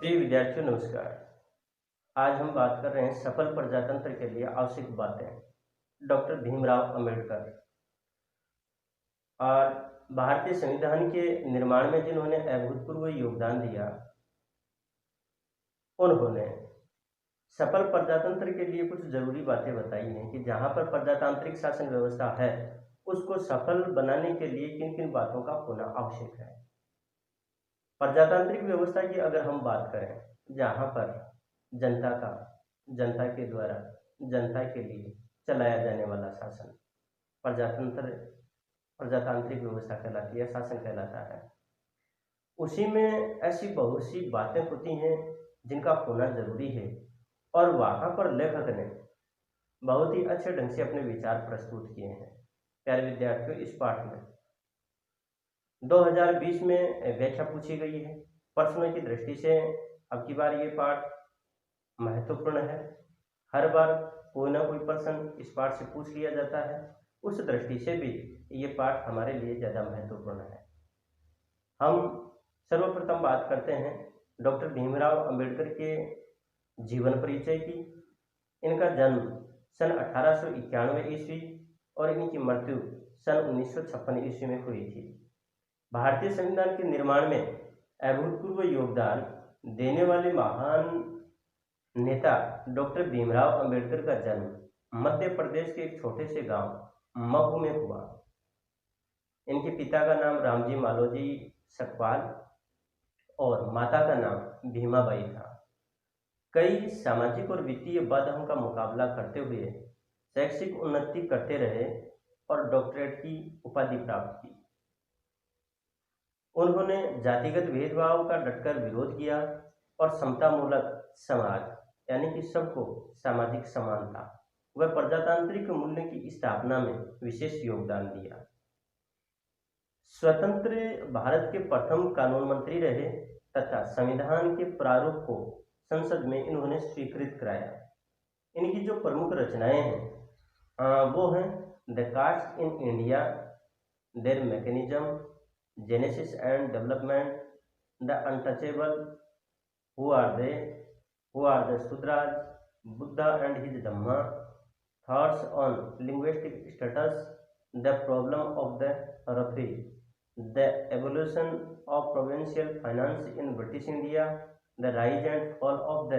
प्रिय विद्यार्थियों नमस्कार। आज हम बात कर रहे हैं सफल प्रजातंत्र के लिए आवश्यक बातें। डॉक्टर भीमराव अंबेडकर और भारतीय संविधान के निर्माण में जिन्होंने अभूतपूर्व योगदान दिया, उन्होंने सफल प्रजातंत्र के लिए कुछ जरूरी बातें बताई हैं कि जहां पर प्रजातांत्रिक शासन व्यवस्था है उसको सफल बनाने के लिए किन किन बातों का होना आवश्यक है। प्रजातांत्रिक व्यवस्था की अगर हम बात करें, जहां पर जनता के द्वारा जनता के लिए चलाया जाने वाला शासन प्रजातंत्र प्रजातांत्रिक व्यवस्था कहलाती है, शासन कहलाता है। उसी में ऐसी बहुत सी बातें होती हैं जिनका होना जरूरी है और वहां पर लेखक ने बहुत ही अच्छे ढंग से अपने विचार प्रस्तुत किए हैं। प्यारे विद्यार्थियों, इस पाठ में 2020 में व्याख्या पूछी गई है। प्रश्नों की दृष्टि से अब की बार ये पाठ महत्वपूर्ण है। हर बार कोई ना कोई प्रश्न इस पाठ से पूछ लिया जाता है, उस दृष्टि से भी ये पाठ हमारे लिए ज़्यादा महत्वपूर्ण है। हम सर्वप्रथम बात करते हैं डॉक्टर भीमराव अंबेडकर के जीवन परिचय की। इनका जन्म सन 1891 ईस्वी और इनकी मृत्यु सन 1956 ईस्वी में हुई थी। भारतीय संविधान के निर्माण में अभूतपूर्व योगदान देने वाले महान नेता डॉक्टर भीमराव अंबेडकर का जन्म मध्य प्रदेश के एक छोटे से गांव मऊ में हुआ। इनके पिता का नाम रामजी मालोजी सकपाल और माता का नाम भीमाबाई था। कई सामाजिक और वित्तीय बाधाओं का मुकाबला करते हुए शैक्षिक उन्नति करते रहे और डॉक्टरेट की उपाधि प्राप्त की। उन्होंने जातिगत भेदभाव का डटकर विरोध किया और समतामूलक समाज यानी कि सबको सामाजिक समानता व प्रजातांत्रिक मूल्य की स्थापना में विशेष योगदान दिया। स्वतंत्र भारत के प्रथम कानून मंत्री रहे तथा संविधान के प्रारूप को संसद में इन्होंने स्वीकृत कराया। इनकी जो प्रमुख रचनाएं हैं वो हैं the caste in India, their mechanism, genesis and development, the untouchable, who are they, who are the Shudras, Buddha and his Dhamma, thoughts on linguistic states, the problem of the rupee, the evolution of provincial finance in British India, the rise and fall of the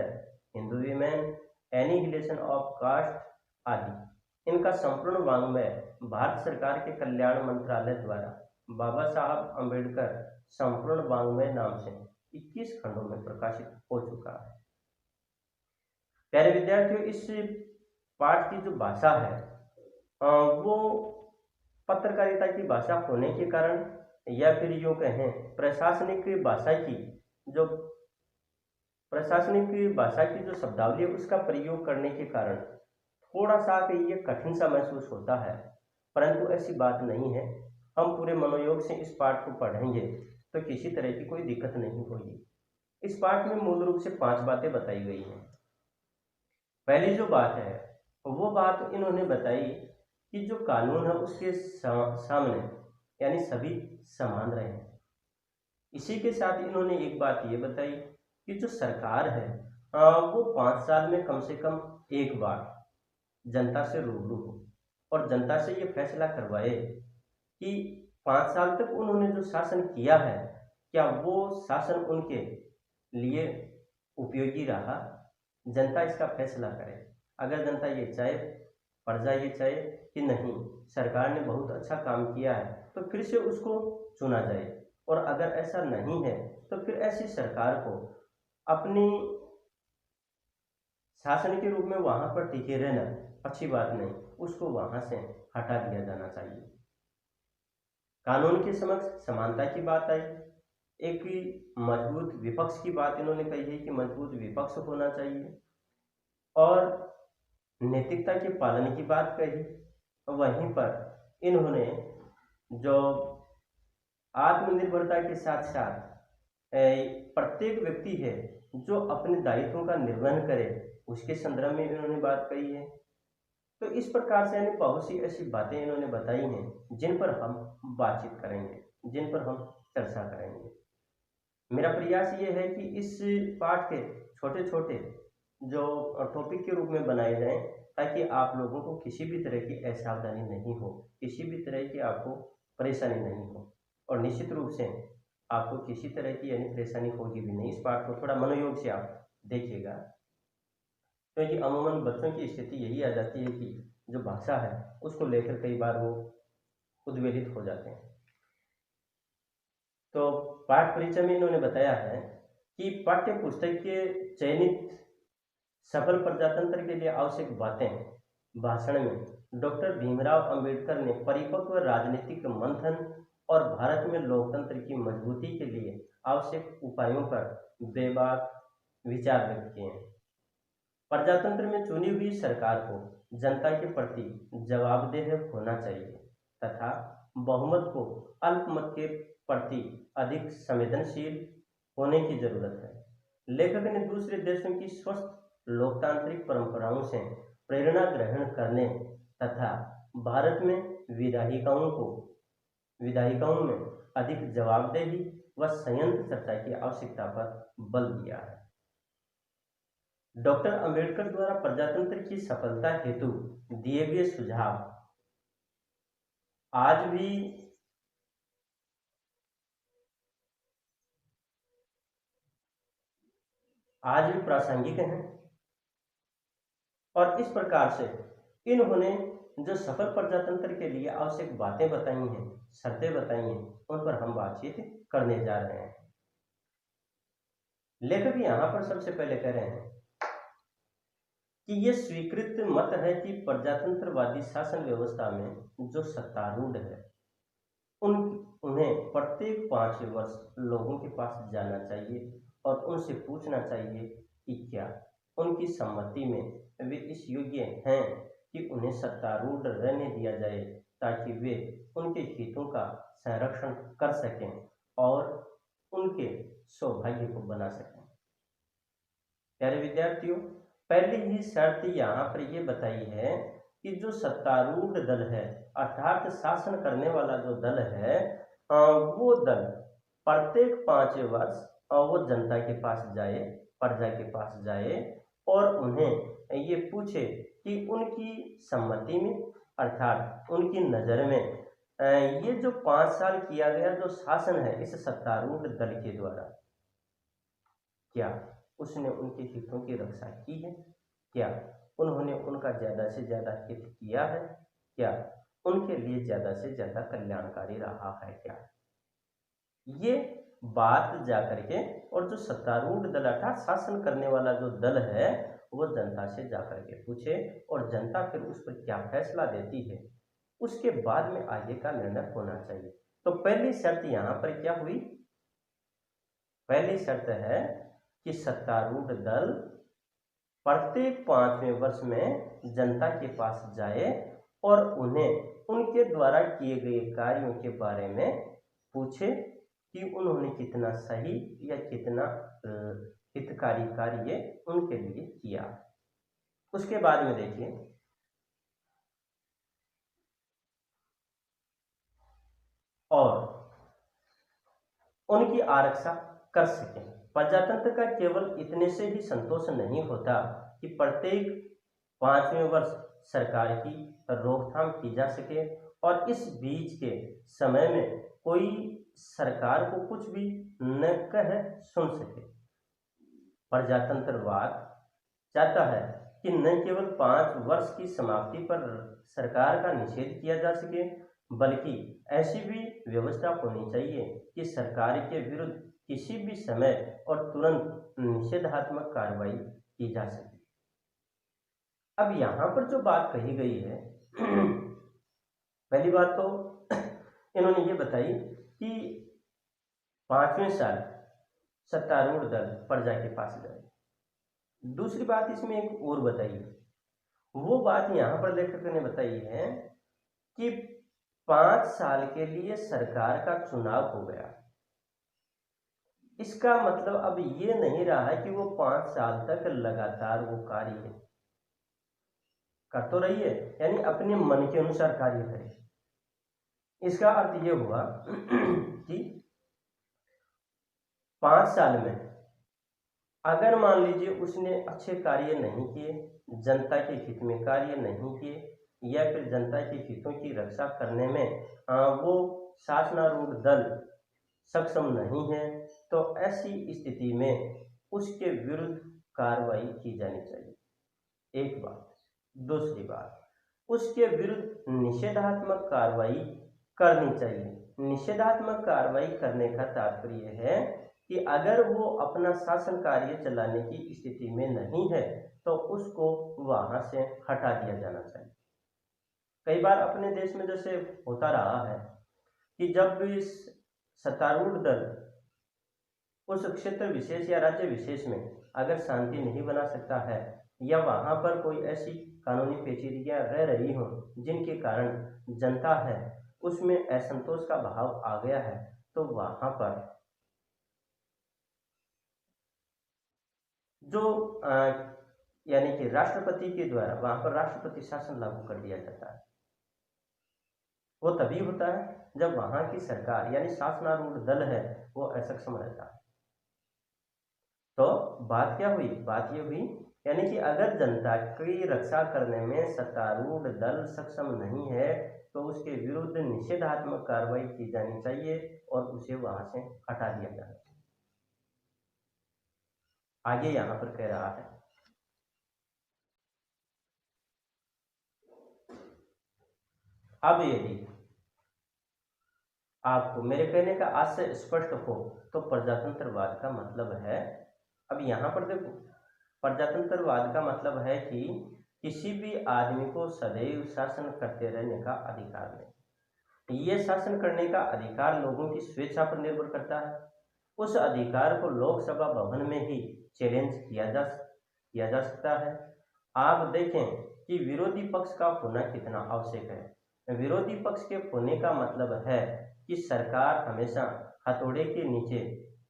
Hindu women, annihilation of caste आदि। इनका संपूर्ण वाङ्मय भारत सरकार के कल्याण मंत्रालय द्वारा बाबा साहब अंबेडकर संपूर्ण वाङ्मय नाम से 21 खंडों में प्रकाशित हो चुका है। प्यारे विद्यार्थियों, इस पाठ की जो भाषा है वो पत्रकारिता की भाषा होने के कारण या फिर यूँ कहें प्रशासनिक भाषा की जो शब्दावली है उसका प्रयोग करने के कारण थोड़ा सा ये कठिन सा महसूस होता है, परंतु ऐसी बात नहीं है। हम पूरे मनोयोग से इस पाठ को पढ़ेंगे तो किसी तरह की कोई दिक्कत नहीं होगी। इस पाठ में मूल रूप से 5 बातें बताई गई हैं। पहली जो बात है वो बात इन्होंने बताई कि जो कानून है उसके सामने यानी सभी समान रहे। इसी के साथ इन्होंने एक बात ये बताई कि जो सरकार है वो 5 साल में कम से कम एक बार जनता से रूबरू हो और जनता से ये फैसला करवाए कि 5 साल तक उन्होंने जो शासन किया है क्या वो शासन उनके लिए उपयोगी रहा। जनता इसका फैसला करे। अगर जनता ये चाहे, प्रजा ये चाहे कि नहीं सरकार ने बहुत अच्छा काम किया है तो फिर से उसको चुना जाए, और अगर ऐसा नहीं है तो फिर ऐसी सरकार को अपनी शासन के रूप में वहां पर टिके रहना अच्छी बात नहीं, उसको वहां से हटा दिया जाना चाहिए। कानून के समक्ष समानता की बात आई। एक मजबूत विपक्ष की बात इन्होंने कही है कि मजबूत विपक्ष होना चाहिए, और नैतिकता के पालन की बात कही। वहीं पर इन्होंने जो आत्मनिर्भरता के साथ साथ प्रत्येक व्यक्ति है जो अपने दायित्वों का निर्वहन करे उसके संदर्भ में इन्होंने बात कही है। तो इस प्रकार से यानी बहुत सी ऐसी बातें इन्होंने बताई हैं जिन पर हम बातचीत करेंगे, जिन पर हम चर्चा करेंगे। मेरा प्रयास ये है कि इस पाठ के छोटे छोटे जो टॉपिक के रूप में बनाए जाएं, ताकि आप लोगों को किसी भी तरह की असावधानी नहीं हो, किसी भी तरह की आपको परेशानी नहीं हो। और निश्चित रूप से आपको किसी तरह की यानी परेशानी होगी भी नहीं। इस पाठ को थोड़ा मनोयोग से आप देखिएगा, क्योंकि अमूमन बच्चों की स्थिति यही आ जाती है कि जो भाषा है उसको लेकर कई बार वो उद्वेलित हो जाते हैं। तो पाठ परिचय में इन्होंने बताया है कि पाठ्य पुस्तक के चयनित सफल प्रजातंत्र के लिए आवश्यक बातें भाषण में डॉक्टर भीमराव अंबेडकर ने परिपक्व राजनीतिक मंथन और भारत में लोकतंत्र की मजबूती के लिए आवश्यक उपायों पर बेबाक विचार व्यक्त किए हैं। प्रजातंत्र में चुनी हुई सरकार को जनता के प्रति जवाबदेह होना चाहिए तथा बहुमत को अल्पमत के प्रति अधिक संवेदनशील होने की जरूरत है। लेखक ने दूसरे देशों की स्वस्थ लोकतांत्रिक परंपराओं से प्रेरणा ग्रहण करने तथा भारत में विधायिकाओं में अधिक जवाबदेही व संयंत्र चर्चा की आवश्यकता पर बल दिया है। डॉक्टर अंबेडकर द्वारा प्रजातंत्र की सफलता हेतु दिए गए सुझाव आज भी प्रासंगिक हैं। और इस प्रकार से इन्होंने जो सफल प्रजातंत्र के लिए आवश्यक बातें बताई हैं, शर्तें बताई हैं, उन पर हम बातचीत करने जा रहे हैं। लेखक यहाँ पर सबसे पहले कह रहे हैं कि यह स्वीकृत मत है कि प्रजातंत्रवादी शासन व्यवस्था में जो सत्तारूढ़ है उन्हें प्रत्येक 5 वर्ष लोगों के पास जाना चाहिए और उनसे पूछना चाहिए कि क्या उनकी सम्मति में वे इस योग्य हैं कि उन्हें सत्तारूढ़ रहने दिया जाए, ताकि वे उनके हितों का संरक्षण कर सकें और उनके सौभाग्य को बना सकें। प्यारे विद्यार्थियों, पहली ही शर्त यहाँ पर यह बताई है कि जो सत्तारूढ़ दल है अर्थात शासन करने वाला जो दल है, वो दल प्रत्येक 5 वर्ष वो जनता के पास जाए, प्रजा के पास जाए और उन्हें ये पूछे कि उनकी सम्मति में अर्थात उनकी नज़र में ये जो 5 साल किया गया जो शासन है इस सत्तारूढ़ दल के द्वारा, क्या उसने उनके हितों की रक्षा की है, क्या उन्होंने उनका ज़्यादा से ज़्यादा हित किया है, क्या उनके लिए ज़्यादा से ज़्यादा कल्याणकारी रहा है क्या। ये बात जाकर के और जो सत्तारूढ़ दल अर्थात शासन करने वाला जो दल है वो जनता से जाकर के पूछे और जनता फिर उस पर क्या फैसला देती है उसके बाद में आगे का निर्णय होना चाहिए। तो पहली शर्त यहाँ पर क्या हुई? पहली शर्त है कि सत्तारूढ़ दल प्रत्येक 5वें वर्ष में जनता के पास जाए और उन्हें उनके द्वारा किए गए कार्यों के बारे में पूछे कि उन्होंने कितना सही या कितना हितकारी कार्य उनके लिए किया। उसके बाद में देखिए, और उनकी आरक्षा कर सकें। प्रजातंत्र का केवल इतने से ही संतोष नहीं होता कि प्रत्येक 5वें वर्ष सरकार की रोकथाम की जा सके और इस बीच के समय में कोई सरकार को कुछ भी न कह सुन सके। प्रजातंत्रवाद चाहता है कि न केवल 5 वर्ष की समाप्ति पर सरकार का निषेध किया जा सके, बल्कि ऐसी भी व्यवस्था होनी चाहिए कि सरकार के विरुद्ध किसी भी समय और तुरंत निषेधात्मक कार्रवाई की जा सके। अब यहाँ पर जो बात कही गई है, पहली बात तो इन्होंने ये बताई कि 5वें साल सत्तारूढ़ दल प्रजा के पास जाए। दूसरी बात इसमें एक और बताई, वो बात यहाँ पर लेखक ने बताई है कि 5 साल के लिए सरकार का चुनाव हो गया। इसका मतलब अब ये नहीं रहा है कि वो 5 साल तक लगातार वो कार्य कर तो रही है, यानी अपने मन के अनुसार कार्य करे। इसका अर्थ ये हुआ कि 5 साल में अगर मान लीजिए उसने अच्छे कार्य नहीं किए, जनता के हित में कार्य नहीं किए, या फिर जनता के हितों की रक्षा करने में वो शासनारूढ़ दल सक्षम नहीं है, तो ऐसी स्थिति में उसके विरुद्ध कार्रवाई की जानी चाहिए। एक बात। दूसरी बात, उसके विरुद्ध निषेधात्मक कार्रवाई करनी चाहिए। निषेधात्मक कार्रवाई करने का तात्पर्य है कि अगर वो अपना शासन कार्य चलाने की स्थिति में नहीं है तो उसको वहां से हटा दिया जाना चाहिए। कई बार अपने देश में जैसे होता रहा है कि जब भी सत्तारूढ़ दल उस क्षेत्र विशेष या राज्य विशेष में अगर शांति नहीं बना सकता है, या वहां पर कोई ऐसी कानूनी पेचीदगियां रह रही हों जिनके कारण जनता है उसमें असंतोष का भाव आ गया है, तो वहां पर जो यानी कि राष्ट्रपति के द्वारा वहां पर राष्ट्रपति शासन लागू कर दिया जाता है। वो तभी होता है जब वहां की सरकार यानी शासनारूढ़ दल है वो असक्षम रहता है। तो बात क्या हुई? बात ये हुई यानी कि अगर जनता की रक्षा करने में सत्तारूढ़ दल सक्षम नहीं है तो उसके विरुद्ध निषेधात्मक कार्रवाई की जानी चाहिए और उसे वहां से हटा दिया जाना चाहिए। आगे यहां पर कह रहा है, अब यदि आपको मेरे कहने का आज से स्पष्ट हो तो प्रजातंत्रवाद का मतलब है, अब यहाँ पर देखो, प्रजातंत्रवाद का मतलब है कि किसी भी आदमी को सदैव शासन करते रहने का अधिकार नहीं। ये शासन करने का अधिकार लोगों की स्वेच्छा पर निर्भर करता है। उस अधिकार को लोकसभा भवन में ही चैलेंज किया जा सकता है। आप देखें कि विरोधी पक्ष का होना कितना आवश्यक है। विरोधी पक्ष के होने का मतलब है कि सरकार हमेशा हथौड़े के नीचे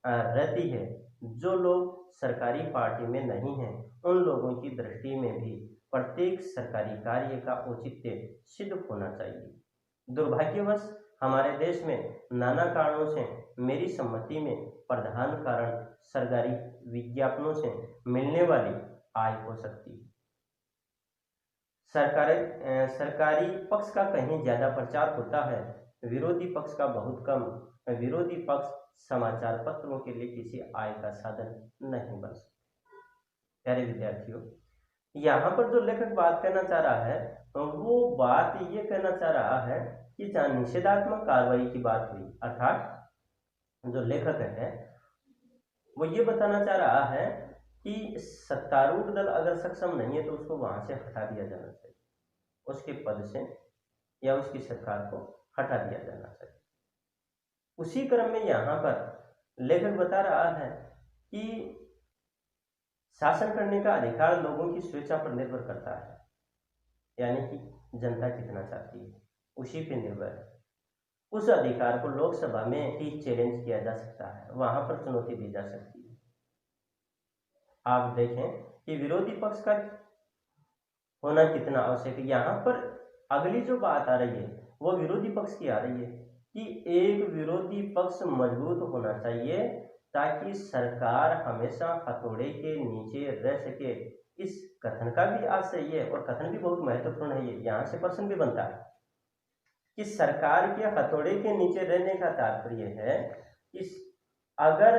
रहती है। जो लोग सरकारी पार्टी में नहीं हैं उन लोगों की दृष्टि में भी प्रत्येक सरकारी कार्य का औचित्य सिद्ध होना चाहिए। दुर्भाग्यवश हमारे देश में नाना कारणों से मेरी सम्मति में प्रधान कारण सरकारी विज्ञापनों से मिलने वाली आय हो सकती है। सरकारी पक्ष का कहीं ज्यादा प्रचार होता है, विरोधी पक्ष का बहुत कम। विरोधी पक्ष समाचार पत्रों के लिए किसी आय का साधन नहीं बन सकता। प्यारे विद्यार्थियों, यहाँ पर जो लेखक बात करना चाह रहा है वो बात ये कहना चाह रहा है कि जहाँ निषेधात्मक कार्रवाई की बात हुई, अर्थात जो लेखक है वो ये बताना चाह रहा है कि सत्तारूढ़ दल अगर सक्षम नहीं है तो उसको वहां से हटा दिया जाना चाहिए, उसके पद से या उसकी सरकार को हटा दिया जाना चाहिए। उसी क्रम में यहाँ पर लेखक बता रहा है कि शासन करने का अधिकार लोगों की स्वेच्छा पर निर्भर करता है, यानी कि जनता कितना चाहती है उसी पे निर्भर है। उस अधिकार को लोकसभा में ही चैलेंज किया जा सकता है, वहां पर चुनौती दी जा सकती है। आप देखें कि विरोधी पक्ष का होना कितना आवश्यक है। यहाँ पर अगली जो बात आ रही है वो विरोधी पक्ष की आ रही है कि एक विरोधी पक्ष मजबूत होना चाहिए ताकि सरकार हमेशा हथौड़े के नीचे रह सके। इस कथन का भी आशय है और कथन भी बहुत महत्वपूर्ण है। ये यहाँ से प्रश्न भी बनता है कि सरकार के हथौड़े के नीचे रहने का तात्पर्य है कि अगर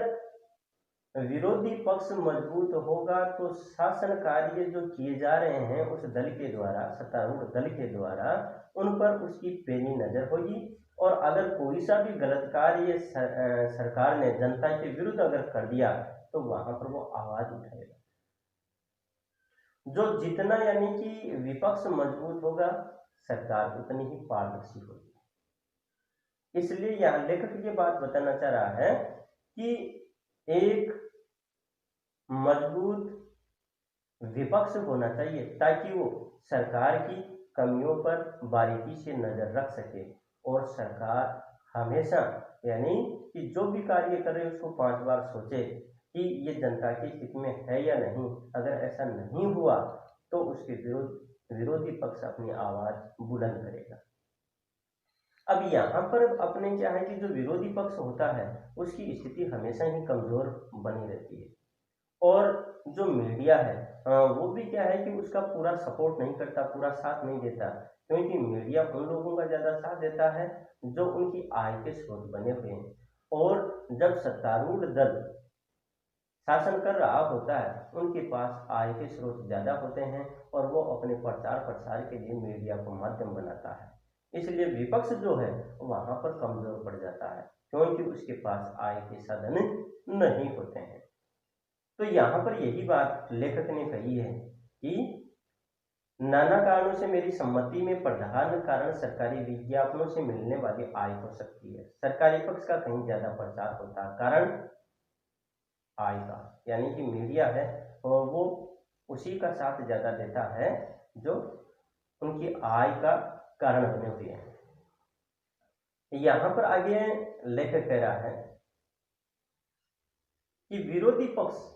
विरोधी पक्ष मजबूत होगा तो शासन कार्य जो किए जा रहे हैं उस दल के द्वारा, सत्तारूढ़ दल के द्वारा, उन पर उसकी पैनी नजर होगी। और अगर कोई सा भी गलत कार्य सरकार ने जनता के विरुद्ध अगर कर दिया तो वहां पर वो आवाज उठाएगा। जो जितना यानी कि विपक्ष मजबूत होगा सरकार उतनी ही पारदर्शी होगी। इसलिए यहाँ लेखक ये बात बताना चाह रहा है कि एक मजबूत विपक्ष होना चाहिए ताकि वो सरकार की कमियों पर बारीकी से नजर रख सके और सरकार हमेशा यानी कि जो भी कार्य करे उसको 5 बार सोचे कि ये जनता के हित में है या नहीं। अगर ऐसा नहीं हुआ तो उसके विरोधी पक्ष अपनी आवाज बुलंद करेगा। अब यहाँ पर अपने क्या है कि जो विरोधी पक्ष होता है उसकी स्थिति हमेशा ही कमजोर बनी रहती है, और जो मीडिया है वो भी क्या है कि उसका पूरा सपोर्ट नहीं करता, पूरा साथ नहीं देता, क्योंकि मीडिया उन लोगों का ज़्यादा साथ देता है जो उनकी आय के स्रोत बने हुए हैं। और जब सत्तारूढ़ दल शासन कर रहा होता है उनके पास आय के स्रोत ज़्यादा होते हैं और वो अपने प्रचार प्रसार के लिए मीडिया को माध्यम बनाता है, इसलिए विपक्ष जो है वहाँ पर कमज़ोर पड़ जाता है क्योंकि उसके पास आय के साधन नहीं होते हैं। तो यहाँ पर यही बात लेखक ने कही है कि नाना कारणों से मेरी सम्मति में प्रधान कारण सरकारी विज्ञापनों से मिलने वाली आय हो सकती है। सरकारी पक्ष का कहीं ज्यादा प्रचार होता है, कारण आय का, यानी कि मीडिया है और वो उसी का साथ ज्यादा देता है जो उनकी आय का कारण बने हुए हैं। यहाँ पर आगे लेखक कह रहा है कि विरोधी पक्ष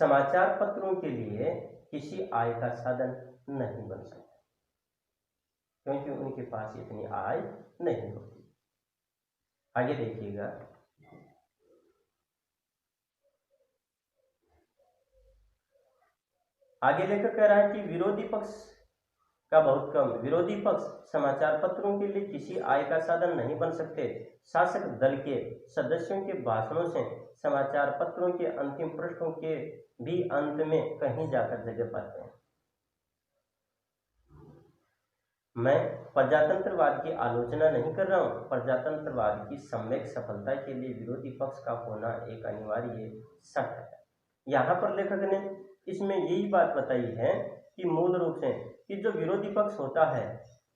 समाचार पत्रों के लिए किसी आय का साधन नहीं बन सकता क्योंकि उनके पास इतनी आय नहीं होती। आगे देखिएगा, आगे लेकर कह रहा है कि विरोधी पक्ष का बहुत कम, विरोधी पक्ष समाचार पत्रों के लिए किसी आय का साधन नहीं बन सकते। शासक दल के सदस्यों के भाषणों से समाचार पत्रों के अंतिम पृष्ठों के भी अंत में कहीं जाकर जगह पाते हैं। मैं प्रजातंत्रवाद की आलोचना नहीं कर रहा हूं, प्रजातंत्रवाद की सम्यक सफलता के लिए विरोधी पक्ष का होना एक अनिवार्य शर्त है। यहाँ पर लेखक ने इसमें यही बात बताई है कि मूल रूप से कि जो विरोधी पक्ष होता है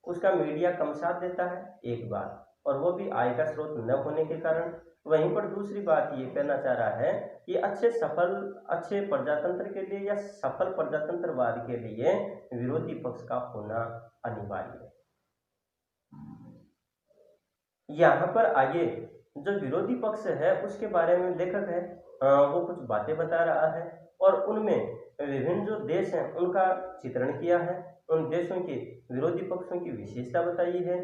उसका मीडिया कम साथ देता है, एक बात, और वो भी आय का स्रोत न होने के कारण। वहीं पर दूसरी बात ये कहना चाह रहा है कि अच्छे प्रजातंत्र के लिए या सफल प्रजातंत्रवाद के लिए विरोधी पक्ष का होना अनिवार्य है। यहाँ पर आगे जो विरोधी पक्ष है उसके बारे में लेखक है वो कुछ बातें बता रहा है और उनमें विभिन्न जो देश हैं उनका चित्रण किया है, उन देशों के विरोधी पक्षों की विशेषता बताई है,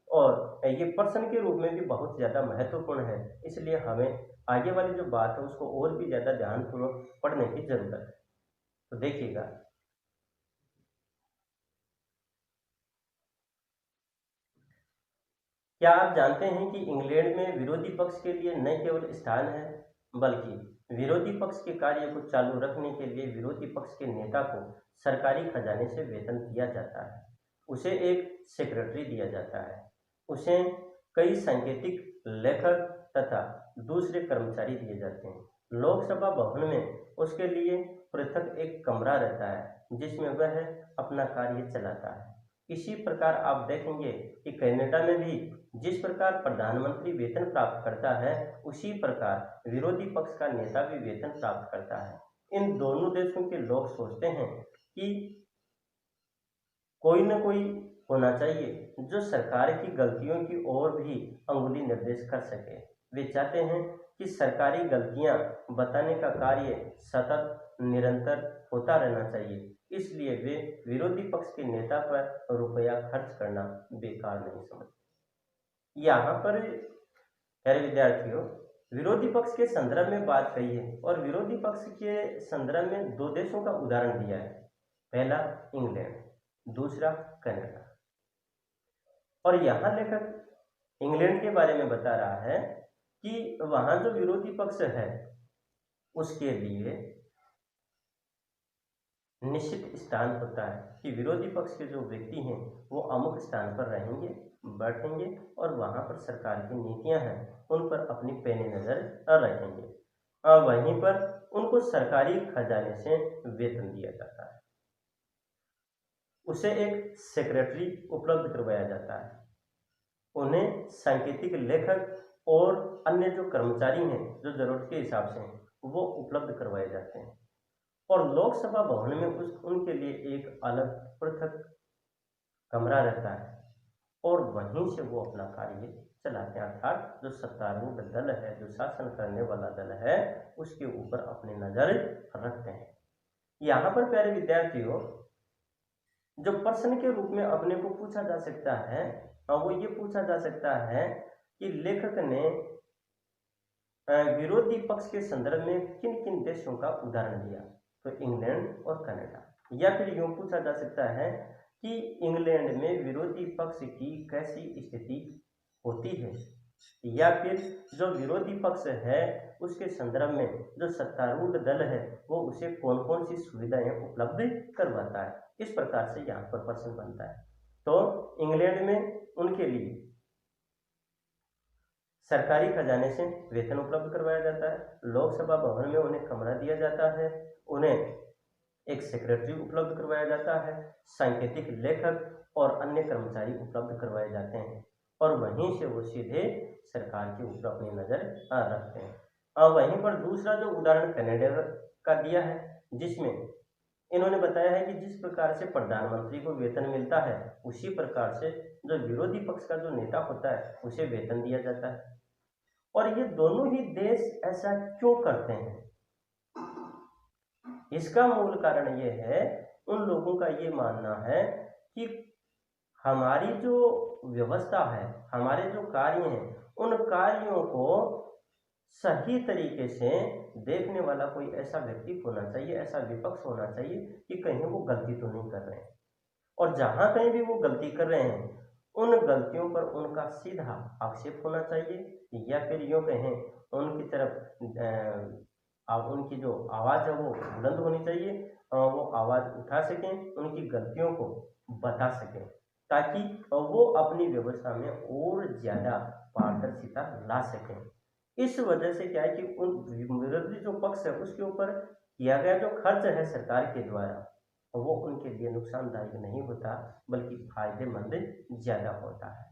और ये प्रश्न के रूप में भी बहुत ज़्यादा महत्वपूर्ण है, इसलिए हमें आगे वाली जो बात है उसको और भी ज़्यादा ध्यानपूर्वक पढ़ने की जरूरत है। तो देखिएगा, क्या आप जानते हैं कि इंग्लैंड में विरोधी पक्ष के लिए न केवल स्थान है बल्कि विरोधी पक्ष के कार्य को चालू रखने के लिए विरोधी पक्ष के नेता को सरकारी खजाने से वेतन दिया जाता है, उसे एक सेक्रेटरी दिया जाता है, उसे कई सांकेतिक लेखक तथा दूसरे कर्मचारी दिए जाते हैं। लोकसभा भवन में उसके लिए पृथक एक कमरा रहता है जिसमें वह अपना कार्य चलाता है। इसी प्रकार आप देखेंगे कि कनाडा में भी जिस प्रकार प्रधानमंत्री वेतन प्राप्त करता है उसी प्रकार विरोधी पक्ष का नेता भी वेतन प्राप्त करता है। इन दोनों देशों के लोग सोचते हैं कि कोई न कोई होना चाहिए जो सरकार की गलतियों की ओर भी अंगुली निर्देश कर सके। वे चाहते हैं कि सरकारी गलतियां बताने का कार्य सतत निरंतर होता रहना चाहिए, इसलिए वे विरोधी पक्ष के नेता पर रुपया खर्च करना बेकार नहीं समझते। यहाँ पर प्यारे विद्यार्थियों, विरोधी पक्ष के संदर्भ में बात कही है और विरोधी पक्ष के संदर्भ में दो देशों का उदाहरण दिया है, पहला इंग्लैंड, दूसरा कनाडा। और यहाँ लेखक इंग्लैंड के बारे में बता रहा है कि वहां जो विरोधी पक्ष है उसके लिए निश्चित स्थान होता है कि विरोधी पक्ष के जो व्यक्ति हैं वो अमुक स्थान पर रहेंगे, बैठेंगे और वहां पर सरकार की नीतियां हैं उन पर अपनी पैनी नजर रखेंगे, और वहीं पर उनको सरकारी खजाने से वेतन दिया जाता है, उसे एक सेक्रेटरी उपलब्ध करवाया जाता है, उन्हें सांकेतिक लेखक और अन्य जो कर्मचारी हैं जो जरूरत के हिसाब से हैं वो उपलब्ध करवाए जाते हैं, और लोकसभा भवन में उनके लिए एक अलग पृथक कमरा रहता है और वहीं से वो अपना कार्य चलाते हैं, अर्थात जो सत्तारूढ़ दल है, जो शासन करने वाला दल है उसके ऊपर अपनी नजर रखते हैं। यहाँ पर प्यारे विद्यार्थियों जो प्रश्न के रूप में अपने को पूछा जा सकता है वो ये पूछा जा सकता है कि लेखक ने विरोधी पक्ष के संदर्भ में किन किन देशों का उदाहरण दिया। तो इंग्लैंड और कनाडा। या फिर यूं पूछा जा सकता है कि इंग्लैंड में विरोधी पक्ष की कैसी स्थिति होती है। या फिर जो विरोधी पक्ष है उसके संदर्भ में जो सत्तारूढ़ दल है वो उसे कौन कौन सी सुविधाएं उपलब्ध करवाता है। इस प्रकार से यहाँ पर प्रश्न बनता है। तो इंग्लैंड में उनके लिए सरकारी खजाने से वेतन उपलब्ध करवाया जाता है, लोकसभा भवन में उन्हें कमरा दिया जाता है, उन्हें एक सेक्रेटरी उपलब्ध करवाया जाता है, सांकेतिक लेखक और अन्य कर्मचारी उपलब्ध करवाए जाते हैं और वहीं से वो सीधे सरकार के ऊपर अपनी नज़र रखते हैं। और वहीं पर दूसरा जो उदाहरण कनाडा का दिया है, जिसमें इन्होंने बताया है कि जिस प्रकार से प्रधानमंत्री को वेतन मिलता है उसी प्रकार से जो विरोधी पक्ष का जो नेता होता है उसे वेतन दिया जाता है। और ये दोनों ही देश ऐसा क्यों करते हैं? इसका मूल कारण ये है, उन लोगों का ये मानना है कि हमारी जो व्यवस्था है, हमारे जो कार्य हैं, उन कार्यों को सही तरीके से देखने वाला कोई ऐसा व्यक्ति होना चाहिए, ऐसा विपक्ष होना चाहिए कि कहीं वो गलती तो नहीं कर रहे हैं। और जहां कहीं भी वो गलती कर रहे हैं उन गलतियों पर उनका सीधा आक्षेप होना चाहिए। या फिर यूँ कहें उनकी तरफ उनकी जो आवाज़ है वो बुलंद होनी चाहिए, वो आवाज़ उठा सकें, उनकी गलतियों को बता सकें, ताकि वो अपनी व्यवस्था में और ज़्यादा पारदर्शिता ला सकें। इस वजह से क्या है कि उन विरोधी जो पक्ष है उसके ऊपर किया गया जो खर्च है सरकार के द्वारा वो उनके लिए नुकसानदायक नहीं होता बल्कि फायदेमंद ज़्यादा होता है।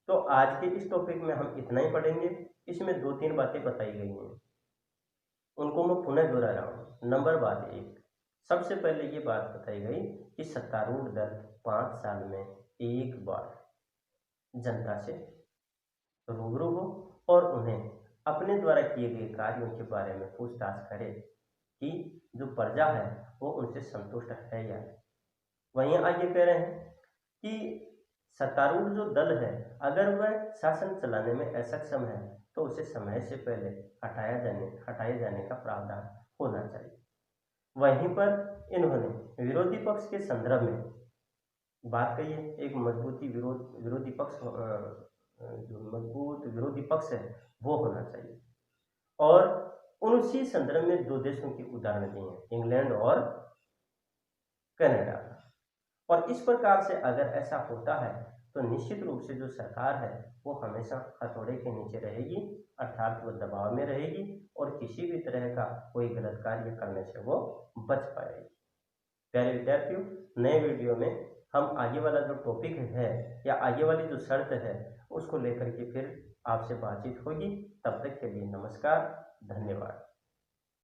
तो आज के इस टॉपिक में हम इतना ही पढ़ेंगे। इसमें 2-3 बातें बताई गई हैं, उनको मैं पुनः दोहरा रहा हूँ। नंबर बात 1, सबसे पहले ये बात बताई गई कि सत्तारूढ़ दल 5 साल में एक बार जनता से रूबरू हो और उन्हें अपने द्वारा किए गए कार्यों के बारे में पूछताछ करे कि जो प्रजा है वो उनसे संतुष्ट है या नहीं। वहीं आगे कह रहे हैं कि सत्तारूढ़ जो दल है अगर वह शासन चलाने में असक्षम है तो उसे समय से पहले हटाए जाने का प्रावधान होना चाहिए। वहीं पर इन्होंने विरोधी पक्ष के संदर्भ में बात कही है, एक विरोधी पक्ष जो मजबूत विरोधी पक्ष है वो होना चाहिए। और उसी संदर्भ में 2 देशों की उदाहरण दिए हैं, इंग्लैंड और कनाडा। और इस प्रकार से अगर ऐसा होता है तो निश्चित रूप से जो सरकार है वो हमेशा हथौड़े के नीचे रहेगी, अर्थात वो दबाव में रहेगी और किसी भी तरह का कोई गलत कार्य करने से वो बच पाएगी। प्यारे विद्यार्थियों, नए वीडियो में हम आगे वाला जो टॉपिक है या आगे वाली जो शर्त है उसको लेकर के फिर आपसे बातचीत होगी। तब तक के लिए नमस्कार, धन्यवाद।